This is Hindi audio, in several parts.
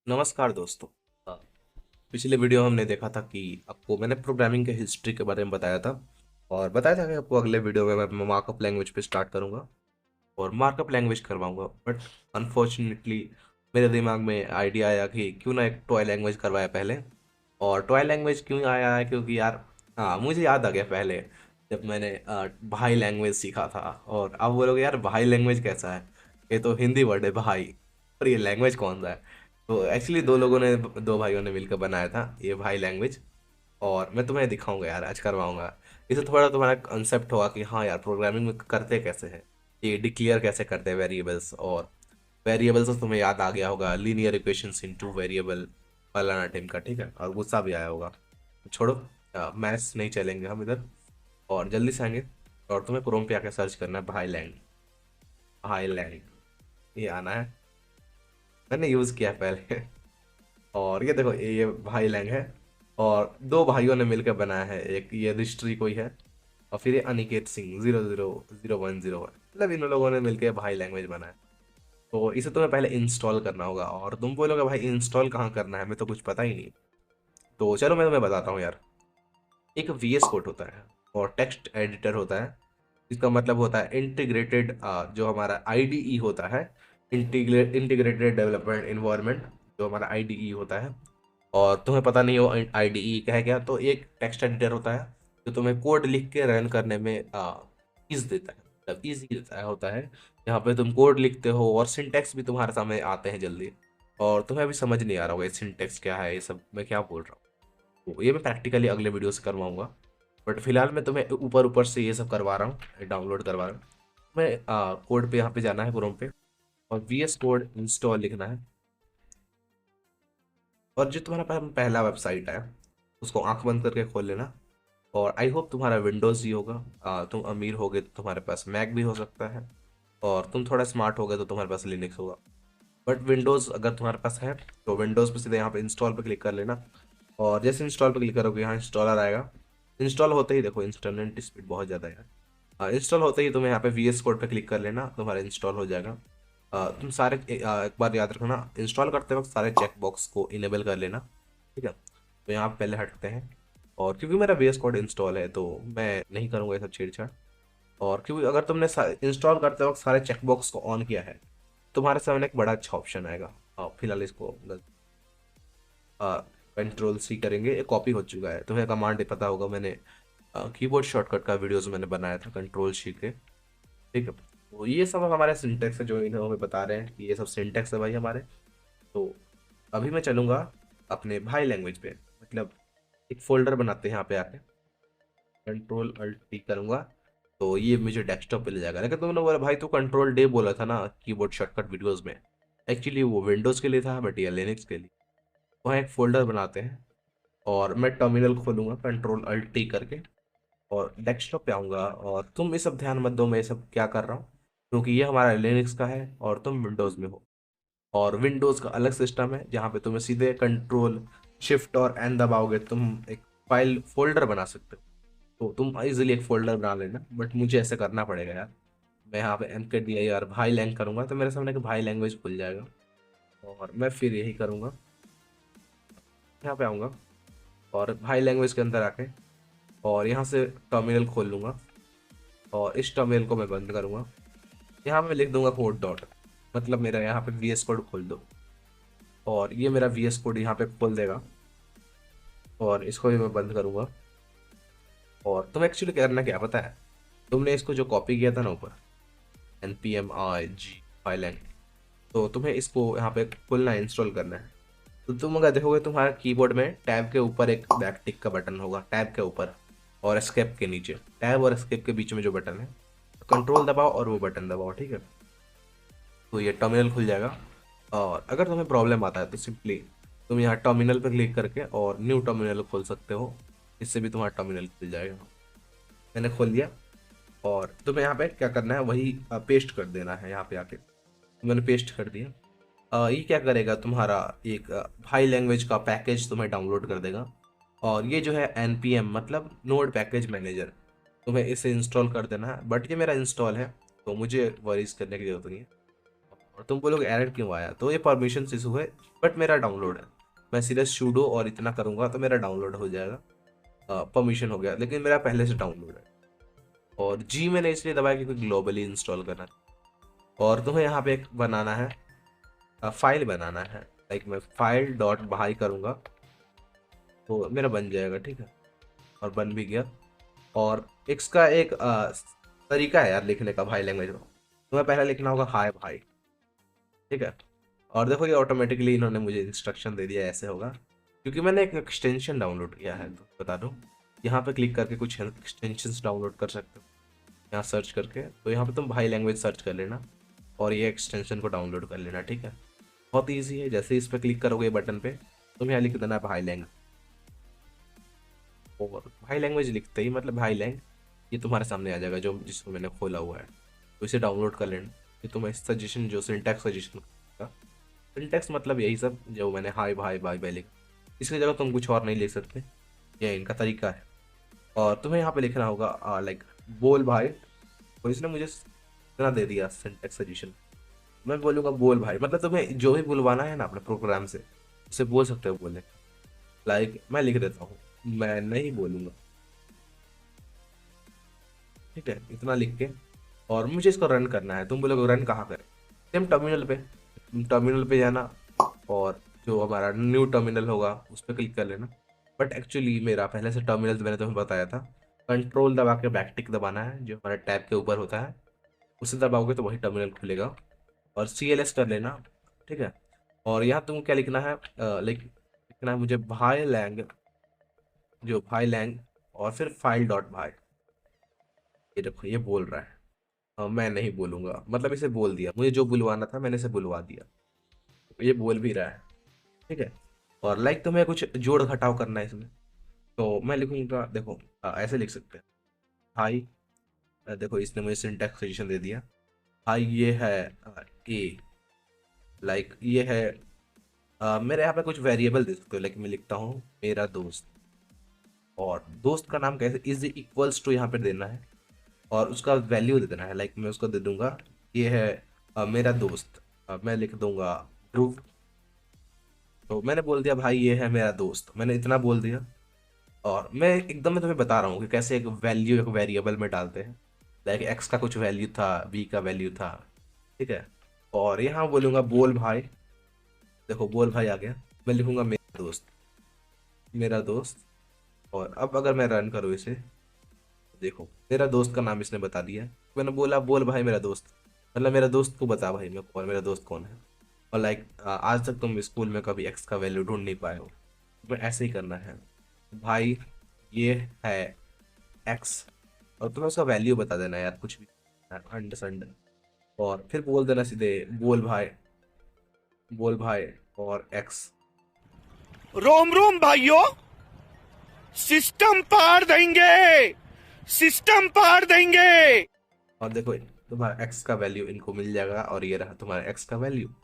नमस्कार दोस्तों। अ, पिछले वीडियो हमने देखा था कि आपको मैंने प्रोग्रामिंग के हिस्ट्री के बारे में बताया था और बताया था कि आपको अगले वीडियो में मैं मार्कअप लैंग्वेज पे स्टार्ट करूंगा और मार्कअप लैंग्वेज करवाऊंगा। बट अनफॉर्चुनेटली मेरे दिमाग में आइडिया आया कि क्यों ना एक टॉय लैंग्वेज करवाया पहले। और टॉय लैंग्वेज क्यों आया है क्योंकि यार, हाँ, मुझे याद आ गया पहले जब मैंने भाई लैंग्वेज सीखा था। और अब बोलोगे यार भाई लैंग्वेज कैसा है, ये तो हिंदी वर्ड है भाई, और ये लैंग्वेज कौन सा है। तो एक्चुअली दो भाइयों ने मिलकर बनाया था ये भाई लैंग्वेज। और मैं तुम्हें दिखाऊंगा यार, आज करवाऊंगा। इससे थोड़ा तुम्हारा कंसेप्ट होगा कि हाँ यार प्रोग्रामिंग में करते कैसे हैं, ये डिक्लेयर कैसे करते हैं वेरिएबल्स। और वेरिएबल्स तो तुम्हें याद आ गया होगा, लीनियर इक्वेशंस इनटू वेरिएबल फलाना टाइम का, ठीक है। और गुस्सा भी आया होगा, छोड़ो, मैथ्स नहीं चलेंगे हम इधर, और जल्दी से आएंगे। और तुम्हें क्रोम पे आके सर्च करना है भाईलैंड। भाईलैंड ये आना है, मैंने यूज़ किया है पहले। और ये देखो, ये भाई लैंग है और दो भाइयों ने मिलकर बनाया है। एक ये ऋषि कोई है और फिर ये अनिकेत सिंह 000101, मतलब इन लोगों ने मिलकर भाई लैंग्वेज बनाया। तो इसे तुम्हें पहले इंस्टॉल करना होगा और तुम बोलोगे भाई इंस्टॉल कहाँ करना है, हमें तो कुछ पता ही नहीं। तो चलो मैं तुम्हें बताता हूँ यार। एक VS कोड होता है और टेक्स्ट एडिटर होता है। इसका मतलब होता है इंटीग्रेटेड, जो हमारा IDE होता है, इंटीग्रेटेड डेवलपमेंट इन्वायरमेंट, जो हमारा IDE होता है। और तुम्हें पता नहीं हो IDE क्या है क्या, तो एक टेक्स्ट एडिटर होता है जो तुम्हें कोड लिख के रन करने में ईज देता है, मतलब ईजी देता है, होता है। यहाँ पे तुम कोड लिखते हो और सिंटेक्स भी तुम्हारे सामने आते हैं जल्दी। और तुम्हें अभी समझ नहीं आ रहा होगा ये सिंटेक्स क्या है, ये सब मैं क्या बोल रहा हूँ। तो ये मैं प्रैक्टिकली अगले वीडियो से करवाऊंगा। बट फिलहाल मैं तुम्हें ऊपर ऊपर से ये सब करवा रहा हूँ, डाउनलोड करवा रहा हूँ। मैं कोड पे यहाँ पे जाना है क्रोम पे और VS कोड इंस्टॉल लिखना है। और जो तुम्हारा पहला वेबसाइट है उसको आंख बंद करके खोल लेना। और आई होप तुम्हारा विंडोज़ ही होगा। तुम अमीर होगे तो तुम्हारे पास मैक भी हो सकता है, और तुम थोड़ा स्मार्ट होगे तो तुम्हारे पास लिनक्स होगा। बट विंडोज़ अगर तुम्हारे पास है तो विंडोज़ पे सीधे यहाँ पे इंस्टॉल पे क्लिक कर लेना। और जैसे इंस्टॉल पे क्लिक करोगे यहाँ इंस्टॉलर आएगा। इंस्टॉल होते ही देखो, इंटरनेट स्पीड बहुत ज़्यादा है यार। इंस्टॉल होते ही तुम्हें यहाँ पे VS कोड पे क्लिक कर लेना, तुम्हारा इंस्टॉल हो जाएगा। तुम सारे एक बार याद रखना, इंस्टॉल करते वक्त सारे चेक बॉक्स को इनेबल कर लेना, ठीक है। तो यहाँ पे पहले हटते हैं। और क्योंकि मेरा VS कोड इंस्टॉल है तो मैं नहीं करूँगा ये सब छेड़छाड़। और क्योंकि अगर तुमने इंस्टॉल करते वक्त सारे चेक बॉक्स को ऑन किया है, तुम्हारे सामने एक बड़ा अच्छा ऑप्शन आएगा। फिलहाल इसको कंट्रोल C करेंगे, ये कॉपी हो चुका है, तुम्हें कमांड पता होगा, मैंने कीबोर्ड शॉर्टकट का वीडियोस मैंने बनाया था कंट्रोल C के, ठीक है। तो ये सब हमारे सिंटेक्स है जो इन्हें हमें बता रहे हैं कि ये सब सिंटेक्स है भाई हमारे। तो अभी मैं चलूँगा अपने भाई लैंग्वेज पे, मतलब एक फोल्डर बनाते हैं यहाँ पे आके, कंट्रोल Alt T करूँगा तो ये मुझे डेस्कटॉप पे ले जाएगा। लेकिन तुमने बोला भाई तू कंट्रोल D बोला था ना कीबोर्ड शॉर्टकट वीडियोस में, एक्चुअली वो विंडोज़ के लिए था बट ये लिनक्स के लिए। वहाँ एक फोल्डर बनाते हैं और मैं टर्मिनल खोलूँगा कंट्रोल Alt T करके और डेस्कटॉप पे आऊँगा। और तुम ये सब ध्यान मत दो मैं ये सब क्या कर रहा हूँ, क्योंकि ये हमारा लिनक्स का है और तुम विंडोज़ में हो। और विंडोज़ का अलग सिस्टम है जहाँ पे तुम्हें सीधे कंट्रोल शिफ्ट और एन दबाओगे तुम एक फाइल फोल्डर बना सकते हो। तो तुम इजीली एक फोल्डर बना लेना, बट मुझे ऐसे करना पड़ेगा यार। मैं यहाँ पे MKDIR भाई लैंग करूँगा तो मेरे सामने एक भाई लैंग्वेज खुल जाएगा। और मैं फिर यही करूँगा, यहाँ पे आऊँगा और भाई लैंग्वेज के अंदर आके और यहाँ से टर्मिनल खोल लूँगा और इस टर्मिनल को मैं बंद करूँगा। यहाँ मैं लिख दूंगा कोड डॉट, मतलब मेरा यहाँ पे VS कोड खोल दो। और ये मेरा VS कोड यहाँ पे खोल देगा और इसको भी मैं बंद करूँगा। और तुम्हें एक्चुअली करना क्या पता है, तुमने इसको जो कॉपी किया था ना ऊपर npm-i-g फाइल, तो तुम्हें इसको यहाँ पे खोलना है, इंस्टॉल करना है। तो तुम अगर देखोगे तुम्हारे कीबोर्ड में टैब के ऊपर एक बैक टिक का बटन होगा, टैब के ऊपर और एस्केप के नीचे, टैब और एस्केप के बीच में जो बटन है, कंट्रोल दबाओ और वो बटन दबाओ, ठीक है। तो ये टर्मिनल खुल जाएगा। और अगर तुम्हें प्रॉब्लम आता है तो सिंपली तुम यहाँ टर्मिनल पर क्लिक करके और न्यू टर्मिनल खोल सकते हो, इससे भी तुम्हारा टर्मिनल खुल जाएगा। मैंने खोल दिया। और तुम्हें यहाँ पे क्या करना है, वही पेस्ट कर देना है यहाँ पे आके। मैंने पेस्ट कर दिया। ये क्या करेगा, तुम्हारा एक हाई लैंग्वेज का पैकेज तुम्हें डाउनलोड कर देगा। और ये जो है NPM मतलब नोड पैकेज मैनेजर, तुम्हें इसे इंस्टॉल कर देना है। बट ये मेरा इंस्टॉल है तो मुझे वरीज करने की जरूरत नहीं है। और तुम बोलोगे एरर क्यों आया, तो ये परमिशन इशू है, बट मेरा डाउनलोड है। मैं सीधे sudo और इतना करूंगा तो मेरा डाउनलोड हो जाएगा, परमिशन हो गया, लेकिन मेरा पहले से डाउनलोड है। और जी मैंने इसलिए दबाया क्योंकि ग्लोबली इंस्टॉल करना है। और तुम्हें यहाँ पे एक बनाना है, फाइल बनाना है। लाइक मैं फाइल डॉट भाई करूँगा तो मेरा बन जाएगा, ठीक है, और बन भी गया। और इसका एक तरीका है यार लिखने का भाई लैंग्वेज में। तुम्हें पहले लिखना होगा हाय भाई, ठीक है। और देखो ये ऑटोमेटिकली इन्होंने मुझे इंस्ट्रक्शन दे दिया ऐसे होगा, क्योंकि मैंने एक एक्सटेंशन डाउनलोड किया है, तो बता दूँ। यहाँ पे क्लिक करके कुछ एक्सटेंशंस डाउनलोड कर सकते हो, यहाँ सर्च करके। तो यहाँ पे तुम भाई लैंग्वेज सर्च कर लेना और ये एक्सटेंशन को डाउनलोड कर लेना, ठीक है। बहुत ईजी है, जैसे इस पर क्लिक करोगे बटन पे, तुम यहाँ लिख देना भाई लैंग्वेज। और भाई लैंग्वेज लिखते ही मतलब भाई लैंग ये तुम्हारे सामने आ जाएगा, जो जिसको मैंने खोला हुआ है। तो इसे डाउनलोड कर लेना। ये तुम्हें सजेशन जो सिंटैक्स सजेशन का, सिंटैक्स मतलब यही सब जो मैंने हाय भाई बाय बाय लिखा, इसकी जगह तुम कुछ और नहीं लिख सकते, ये इनका तरीका है। और तुम्हें यहाँ पे लिखना होगा लाइक बोल भाई। तो इसने मुझे इतना दे दिया सिंटैक्स सजेशन, मैं बोलूँगा बोल भाई, मतलब तुम्हें जो भी बुलवाना है ना अपने प्रोग्राम से, उसे बोल सकते हो बोलने। लाइक मैं लिख देता हूँ, मैं नहीं बोलूँगा, ठीक है, इतना लिख के। और मुझे इसको रन करना है। तुम बोलोगे रन कहाँ करें, सेम टर्मिनल पे, टर्मिनल पे जाना और जो हमारा न्यू टर्मिनल होगा उस पर क्लिक कर लेना। बट एक्चुअली मेरा पहले से टर्मिनल तो मैंने तुम्हें बताया था, कंट्रोल दबा के बैक टिक दबाना है जो हमारे टैब के ऊपर होता है, उसे दबाओगे तो वही टर्मिनल खुलेगा। और CLS कर लेना, ठीक है। और यहाँ तुम क्या लिखना है, लिखना है मुझे भाई लैंग, जो भाई लैंग, और फिर फाइल डॉट भाई। ये देखो ये बोल रहा है, मैं नहीं बोलूंगा, मतलब इसे बोल दिया, मुझे जो बुलवाना था मैंने इसे बुलवा दिया, ये बोल भी रहा है, ठीक है। और लाइक तुम्हें कुछ जोड़ घटाव करना है इसमें, तो मैं लिखूंगा, देखो ऐसे लिख सकते हैं हाई। देखो इसने मुझे सिंटैक्स सजेशन दे दिया। हाई ये है ए, लाइक ये है मेरे यहाँ पे कुछ वेरिएबल दे सकते हो, लाइक मैं लिखता हूँ मेरा दोस्त। और दोस्त का नाम कैसे, इज इक्वल्स टू यहाँ पे देना है और उसका वैल्यू दे देना है। लाइक मैं उसको दे दूंगा, ये है मेरा दोस्त, मैं लिख दूंगा ध्रुव। तो मैंने बोल दिया भाई ये है मेरा दोस्त, मैंने इतना बोल दिया। और मैं तुम्हें बता रहा हूँ कि कैसे एक वैल्यू एक वेरिएबल में डालते हैं। लाइक एक्स का कुछ वैल्यू था, बी का वैल्यू था, ठीक है। और यहाँ बोलूंगा बोल भाई, देखो बोल भाई आ गया। मैं लिखूंगा मेरा दोस्त, मेरा दोस्त। और अब अगर मैं रन करूँ इसे, देखो मेरा दोस्त का नाम इसने बता दिया। मैंने बोला बोल भाई मेरा दोस्त, मतलब मेरा दोस्त को बता भाई मैं कौन, मेरा दोस्त कौन है। और लाइक आज तक तुम स्कूल में कभी एक्स का वैल्यू ढूंढ नहीं पाए हो, तुम्हें ऐसे ही करना है भाई, ये है एक्स। और तुम्हें उसका वैल्यू बता देना यार, कुछ भी अंडरस्टैंड। और फिर बोल देना सीधे बोल भाई, बोल भाई और एक्स। रोम रोम भाइयों, सिस्टम पार देंगे, सिस्टम पार देंगे। और देखो तुम्हारा एक्स का वैल्यू इनको मिल जाएगा, और ये रहा तुम्हारा एक्स का वैल्यू।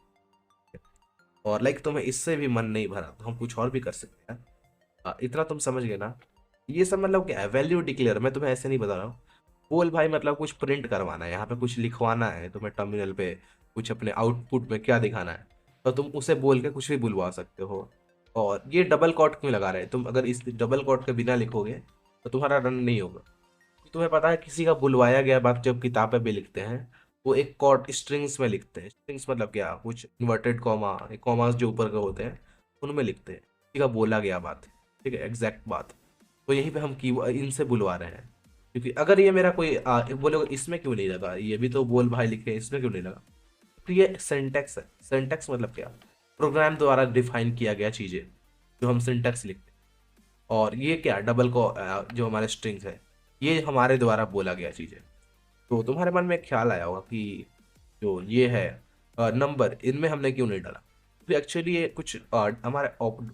और लाइक तुम्हें इससे भी मन नहीं भरा तो हम कुछ और भी कर सकते हैं। इतना तुम समझ गए ना, ये सब मतलब क्या है, वैल्यू डिक्लेयर। मैं तुम्हें ऐसे नहीं बता रहा हूँ। बोल भाई मतलब कुछ प्रिंट करवाना है, यहाँ पे कुछ लिखवाना है तुम्हें टर्मिनल पे, कुछ अपने आउटपुट में क्या दिखाना है, तो तुम उसे बोल के कुछ भी बुलवा सकते हो। और ये डबल कॉट क्यों लगा रहे हैं, तुम अगर इस डबल कॉट के बिना लिखोगे तो तुम्हारा रन नहीं होगा। तुम्हें पता है किसी का बुलवाया गया बात जब किताबें भी लिखते हैं, वो एक कॉट स्ट्रिंग्स में लिखते हैं। स्ट्रिंग्स मतलब क्या, कुछ इन्वर्टेड कॉमा, कॉमास जो ऊपर के होते हैं उनमें लिखते हैं किसी का बोला गया बात, ठीक है, एग्जैक्ट बात। तो यहीं पे हम की इनसे बुलवा रहे हैं। क्योंकि अगर ये मेरा कोई बोलोगे इसमें क्यों नहीं लगा, ये भी तो बोल भाई लिखे हैं, इसमें क्यों नहीं लगा, तो ये सिंटैक्स है। सिंटैक्स मतलब क्या, प्रोग्राम द्वारा डिफाइन किया गया चीज़ें जो हम सिंटैक्स लिखते हैं। और ये क्या डबल को जो हमारे स्ट्रिंग्स है, ये हमारे द्वारा बोला गया चीज़ है। तो तुम्हारे मन में एक ख्याल आया होगा कि जो ये है नंबर, इनमें हमने क्यों नहीं डाला। तो एक्चुअली ये कुछ हमारे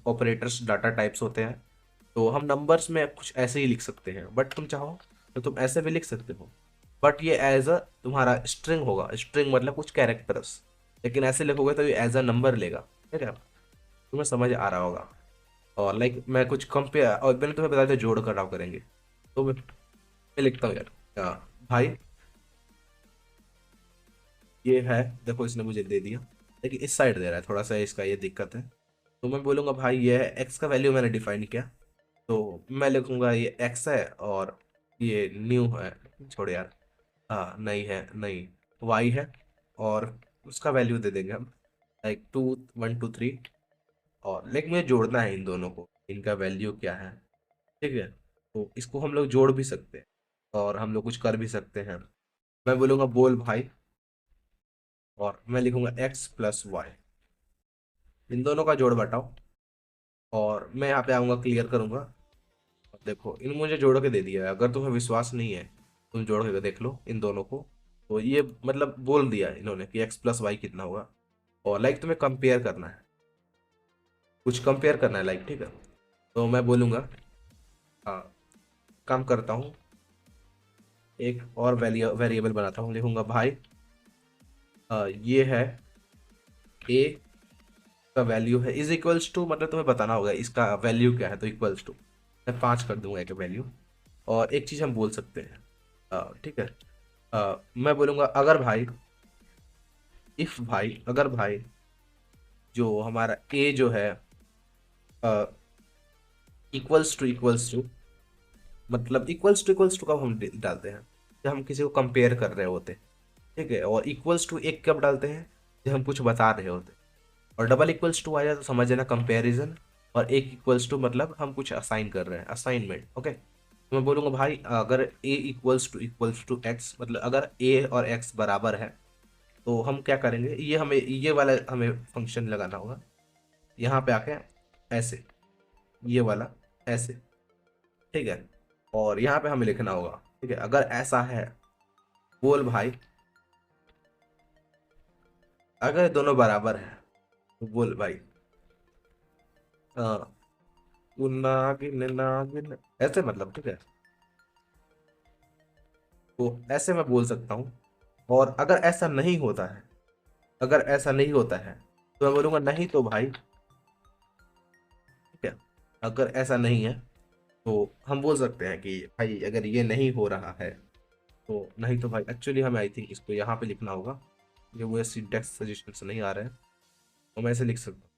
ऑपरेटर्स डाटा टाइप्स होते हैं, तो हम नंबर्स में कुछ ऐसे ही लिख सकते हैं। बट तुम चाहो तो तुम ऐसे भी लिख सकते हो, बट ये एज अ तुम्हारा स्ट्रिंग होगा। स्ट्रिंग मतलब कुछ कैरेक्टर्स, लेकिन ऐसे लिखोगे तो ये एज अ नंबर लेगा, ठीक है। तुम्हें समझ आ रहा होगा। और लाइक मैं कुछ कंपेयर, और मैंने तुम्हें बताया था जोड़ घटाव करेंगे, तो मैं लिखता हूँ यार भाई ये है, देखो इसने मुझे दे दिया, लेकिन इस साइड दे रहा है, थोड़ा सा इसका ये दिक्कत है। तो मैं बोलूँगा भाई ये है एक्स का वैल्यू मैंने डिफाइन किया, तो मैं लिखूंगा ये एक्स है और ये न्यू है, छोड़ यार, हाँ नहीं है नहीं, वाई है, और उसका वैल्यू दे देंगे हम लाइक 2 1 2 3। और लेकिन मुझे जोड़ना है इन दोनों को, इनका वैल्यू क्या है, ठीक है। तो इसको हम लोग जोड़ भी सकते हैं और हम लोग कुछ कर भी सकते हैं। मैं बोलूँगा बोल भाई, और मैं लिखूंगा एक्स प्लस वाई, इन दोनों का जोड़ घटाओ, और मैं यहाँ पे आऊँगा क्लियर करूँगा। अब देखो इन मुझे जोड़ के दे दिया है, अगर तुम्हें विश्वास नहीं है तुम जोड़ के देख लो इन दोनों को। तो ये मतलब बोल दिया इन्होंने कि एक्स प्लस वाई कितना होगा, और लाइक तुम्हें कंपेयर करना है, कुछ कंपेयर करना है लाइक, ठीक है। तो मैं बोलूँगा हाँ, काम करता हूँ, एक और वेरिएबल बनाता हूँ, लिखूंगा भाई ये है ए का वैल्यू है इज इक्वल्स टू, मतलब तुम्हें बताना होगा इसका वैल्यू क्या है, तो इक्वल्स टू मैं 5 कर दूंगा एक वैल्यू। और एक चीज़ हम बोल सकते हैं, ठीक है, मैं बोलूँगा अगर भाई, इफ भाई, अगर भाई जो हमारा ए जो है इक्वल्स टू, मतलब इक्वल्स टू कब हम डालते हैं, जब हम किसी को कंपेयर कर रहे होते हैं, ठीक है। और इक्वल्स टू एक कब डालते हैं, जब हम कुछ बता रहे होते हैं। और डबल इक्वल्स टू आया तो समझ लेना कंपैरिजन, और एक इक्वल्स टू मतलब हम कुछ असाइन कर रहे हैं, असाइनमेंट, ओके। तो मैं बोलूँगा भाई अगर ए इक्वल्स टू एक्स, मतलब अगर ए और एक्स बराबर है, तो हम क्या करेंगे, ये हमें ये वाला हमें फंक्शन लगाना होगा यहाँ पे आके, ऐसे, ये वाला ऐसे, ठीक है। और यहाँ पे हमें लिखना होगा, ठीक है, अगर ऐसा है बोल भाई, अगर दोनों बराबर है तो बोल भाई हाँ, नागिन नागिन, ऐसे मतलब, ठीक है। तो ऐसे मैं बोल सकता हूँ। और अगर ऐसा नहीं होता है, अगर ऐसा नहीं होता है तो मैं बोलूँगा नहीं तो भाई, ठीक है। अगर ऐसा नहीं है तो हम बोल सकते हैं कि भाई अगर ये नहीं हो रहा है तो नहीं तो भाई, एक्चुअली हमें आई थिंक इसको यहाँ पे लिखना होगा, ये मुझे सिंटैक्स सजेशन से नहीं आ रहा है, तो मैं ऐसे लिख सकता हूँ।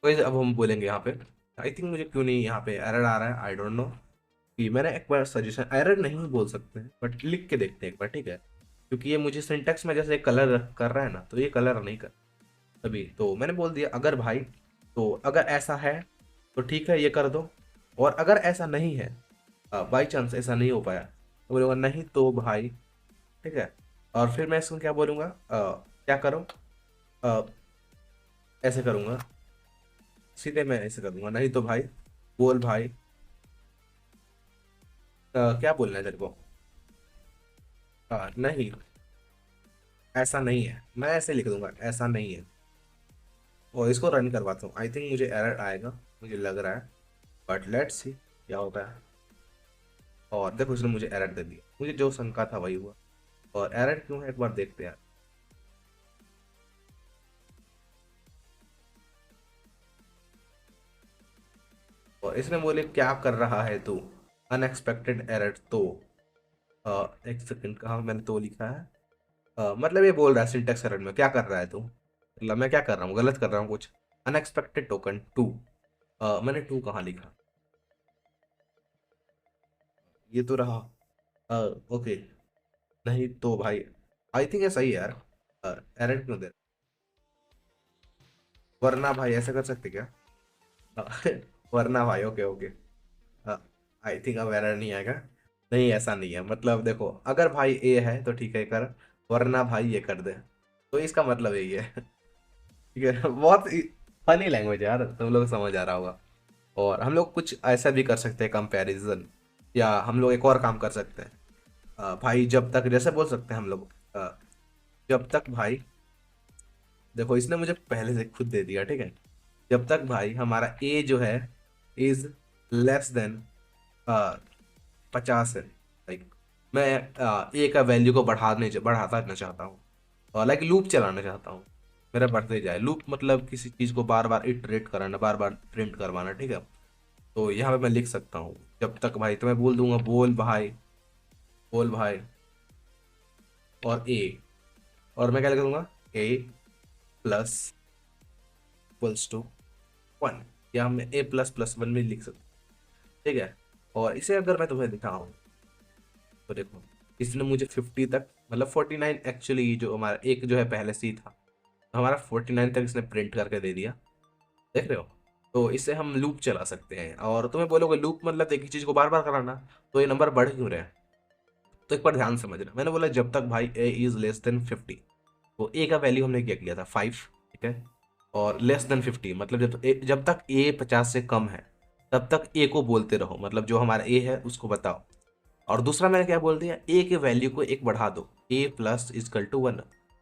तो अब हम बोलेंगे यहाँ पे, आई थिंक मुझे क्यों नहीं यहाँ पे एरर आ रहा है, आई डोंट नो, कि मैंने एक बार सजेशन, एरर नहीं बोल सकते हैं बट लिख के देखते हैं एक बार, ठीक है। क्योंकि ये मुझे सिंटैक्स में जैसे कलर कर रहा है ना, तो ये कलर नहीं कर तभी, तो मैंने बोल दिया अगर भाई, तो अगर ऐसा है तो ठीक है ये कर दो, और अगर ऐसा नहीं है, बाई चांस ऐसा नहीं हो पाया, तो बोलूँगा नहीं तो भाई, ठीक है। और फिर मैं इसको क्या बोलूँगा, क्या करो, अ, ऐसे करूँगा, सीधे मैं ऐसे कर दूंगा, नहीं तो भाई बोल भाई, क्या बोलना है तेरे को, नहीं ऐसा नहीं है, मैं ऐसे लिख दूंगा ऐसा नहीं है। और इसको रन करवाता हूँ, आई थिंक मुझे एरर आएगा, मुझे लग रहा है, बट लेट्स सी क्या होता है। और देखो इसने मुझे एरर दे दिया, मुझे जो शंका था वही हुआ। और एरर क्यों है एक बार देखते हैं। और इसने बोले क्या कर रहा है तू, अनएक्सपेक्टेड एरर, तो एक सेकंड, कहाँ मैंने तो लिखा है, मतलब ये बोल रहा है सिंटेक्स एरर में क्या कर रहा है तू, मतलब मैं क्या कर रहा हूँ, गलत कर रहा हूँ कुछ, अनएक्सपेक्टेड टोकन टू, मैंने टू कहाँ लिखा, ये तो रहा, ओके, नहीं तो भाई, आई थिंक ये सही है यार, एरर क्यों दे, वरना भाई ऐसा कर सकते क्या, वरना भाई, ओके ओके, आई थिंक अब एरर नहीं आएगा, नहीं ऐसा नहीं है, मतलब देखो अगर भाई ए है तो ठीक है कर, वरना भाई ये कर दे, तो इसका मतलब यही है। ठीक है, बहुत फनी लैंग्वेज है यार, तुम लोग समझ आ रहा होगा। और हम लोग कुछ ऐसा भी कर सकते हैं कंपैरिजन, या हम लोग एक और काम कर सकते हैं, भाई जब तक, जैसे बोल सकते हैं हम लोग, जब तक भाई, देखो इसने मुझे पहले से खुद दे दिया, ठीक है, जब तक भाई हमारा ए जो है इज लेस देन 50 है, लाइक मैं ए का वैल्यू को बढ़ाता रहना चाहता हूँ, और लाइक लूप चलाना चाहता हूँ, मेरा बढ़ते जाए लूप, मतलब किसी चीज़ को बार बार इटरेट कराना, बार बार प्रिंट करवाना, ठीक है। तो यहाँ पे मैं लिख सकता हूँ जब तक भाई, तो मैं बोल दूंगा बोल भाई, बोल भाई, और ए, और मैं क्या लिख दूंगा, a प्लस इक्वल्स टू 1, या हम a प्लस प्लस 1 भी लिख सकते हैं, ठीक है। और इसे अगर मैं तुम्हें दिखाऊं तो देखो, इसने मुझे 50 तक, मतलब 49 एक्चुअली, जो हमारा एक जो है पहले से ही था, तो हमारा 49 तक इसने प्रिंट करके दे दिया, देख रहे हो। तो इससे हम लूप चला सकते हैं। और तुम्हें बोलोगे लूप मतलब एक ही चीज को बार बार कराना, तो ये नंबर बढ़ क्यों रहे हैं। तो एक बार ध्यान समझना, मैंने बोला जब तक भाई a इज लेस देन 50, तो a का वैल्यू हमने क्या किया था 5, ठीक है। और लेस देन 50 मतलब जब तक a 50 से कम है तब तक a को बोलते रहो, मतलब जो हमारा a है उसको बताओ। और दूसरा मैंने क्या बोल दिया, a के वैल्यू को एक बढ़ा दो, a प्लस इजकल टू 1,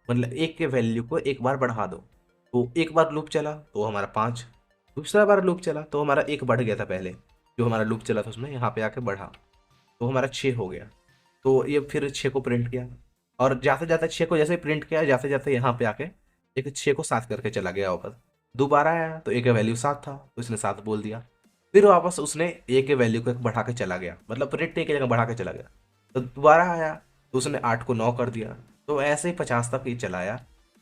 मतलब a के वैल्यू को एक बार बढ़ा दो। तो एक बार लूप चला तो हमारा 5, दूसरा बार लूप चला तो हमारा एक बढ़ गया था, पहले जो हमारा लूप चला था उसमें यहाँ पे आके बढ़ा, तो हमारा 6 हो गया। तो ये फिर 6 को प्रिंट किया, और जाते जाते 6 को जैसे ही प्रिंट किया, जाते जाते यहाँ पे आके एक 6 को 7 करके चला गया वापस। दोबारा आया तो ए का वैल्यू 7 था तो इसने 7 बोल दिया। फिर वापस उसने ए के वैल्यू को एक बढ़ा के चला गया, मतलब प्रिंट ए की जगह बढ़ा के चला गया। तो दोबारा आया तो उसने 8 को 9 कर दिया। तो ऐसे ही 50 तक ये चलाया,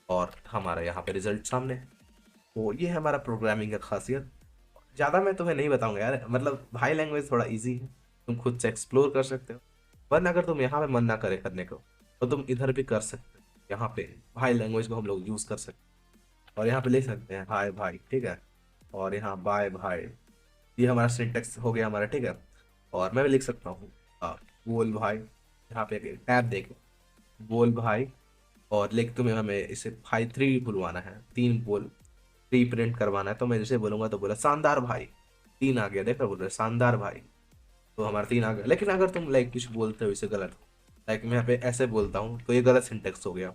और हमारा यहाँ पे रिजल्ट सामने। तो ये है हमारा प्रोग्रामिंग का खासियत। ज़्यादा मैं तुम्हें नहीं बताऊंगा यार, मतलब भाई लैंग्वेज थोड़ा इजी है, तुम खुद से एक्सप्लोर कर सकते हो। वरना अगर तुम यहाँ पे मन ना करे करने को, तो तुम इधर भी कर सकते हो। यहाँ पे भाई लैंग्वेज को हम लोग यूज़ कर सकते हैं, और यहाँ पे लिख सकते हैं हाय भाई, ठीक है। और यहाँ बाय भाई, ये हमारा सिंटेक्स हो गया हमारा, ठीक है। और मैं भी लिख सकता हूँ बोल भाई, यहाँ पे एक टैब देके बोल भाई, और लिख तुम्हें हमें इसे भाई 3 बुलवाना है, 3 बोल 3 प्रिंट करवाना है। तो मैं जैसे बोलूंगा तो बोला शानदार भाई, 3 आ गया, देखो बोल रहे शानदार भाई, तो हमारा 3 आ गया। लेकिन अगर तुम लाइक कुछ बोलते हो इसे गलत, लाइक मैं यहाँ पे ऐसे बोलता हूँ तो ये गलत सिंटेक्स हो गया,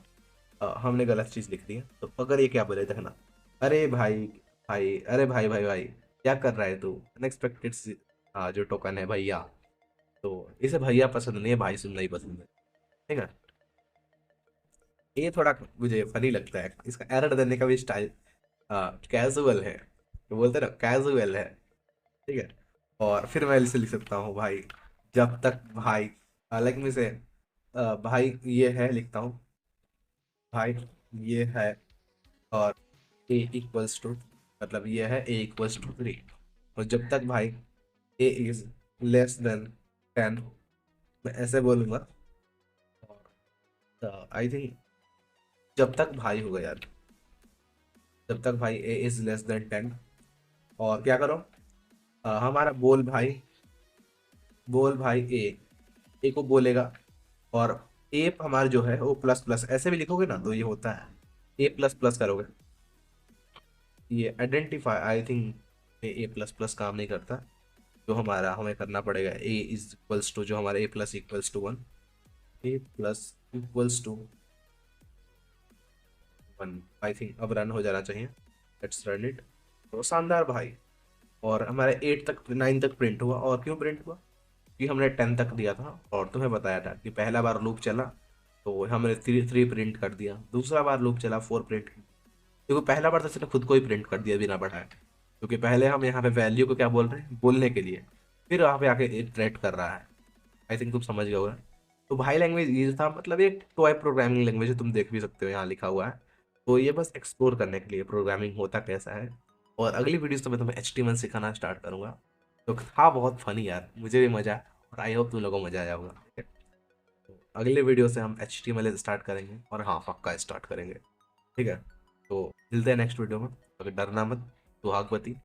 हमने गलत चीज़ लिख दी है। तो अगर ये क्या बोले देखना, अरे भाई भाई, अरे भाई भाई भाई, क्या कर रहा है तू, अनएक्सपेक्टेड, जो टोकन है भैया, तो इसे भैया पसंद नहीं है, भाई सुनना ही पसंद है, ठीक है। ये थोड़ा मुझे फनी लगता है, इसका एरर देने का भी स्टाइल कैजुअल है, तो बोलते ना कैजुअल है, ठीक है। और फिर मैं इसे लिख सकता हूँ भाई, जब तक भाई, हालांकि से भाई ये है लिखता हूँ, भाई ये है, और ए इक्वल्स टू, मतलब ये है ए इक्वल्स टू 3, और जब तक भाई ए इज लेस देन 10, मैं ऐसे बोलूंगा। और आई थिंक जब तक भाई होगा यार, जब तक भाई ए इज लेस देन 10, और क्या करो, हमारा बोल भाई ए को बोलेगा, और ए हमारा जो है वो प्लस प्लस ऐसे भी लिखोगे ना तो ये होता है, ए प्लस प्लस करोगे, ये identify I think A plus plus काम नहीं करता। जो हमारा हमें करना पड़ेगा ए इज इक्वल्स टू, जो हमारा a plus equals to 1, a plus equals to 1, I think अब रन हो जाना चाहिए, लेट्स रन इट। तो शानदार भाई, और हमारे 8 तक 9 तक प्रिंट हुआ। और क्यों प्रिंट हुआ, कि हमने 10 तक दिया था, और तुम्हें बताया था कि पहला बार लूप चला तो हमने 3 प्रिंट कर दिया, दूसरा बार लूप चला 4 प्रिंट, क्योंकि पहला बार तो सिर्फ खुद को ही प्रिंट कर दिया बिना बढ़ाए, क्योंकि पहले हम यहाँ पे वैल्यू को क्या बोल रहे हैं, बोलने के लिए, फिर वहाँ पे आके इटरेट कर रहा है। आई थिंक तुम समझ गए होगा। तो भाई लैंग्वेज ये था, मतलब एक टॉय प्रोग्रामिंग लैंग्वेज है, तुम देख भी सकते हो यहाँ लिखा हुआ है। तो ये बस एक्सप्लोर करने के लिए प्रोग्रामिंग होता कैसा है। और अगली वीडियोस तो मैं तुम्हें HTML सिखाना स्टार्ट करूंगा। तो था बहुत फनी यार, मुझे भी मजा आया, और आई होप तुम लोगों को मजा आया होगा, ठीक है। तो अगले वीडियो से हम HTML स्टार्ट करेंगे, और हाँ पक्का स्टार्ट करेंगे, ठीक है। तो मिलते हैं नेक्स्ट वीडियो में, अगर डरना मत, सुहागवती।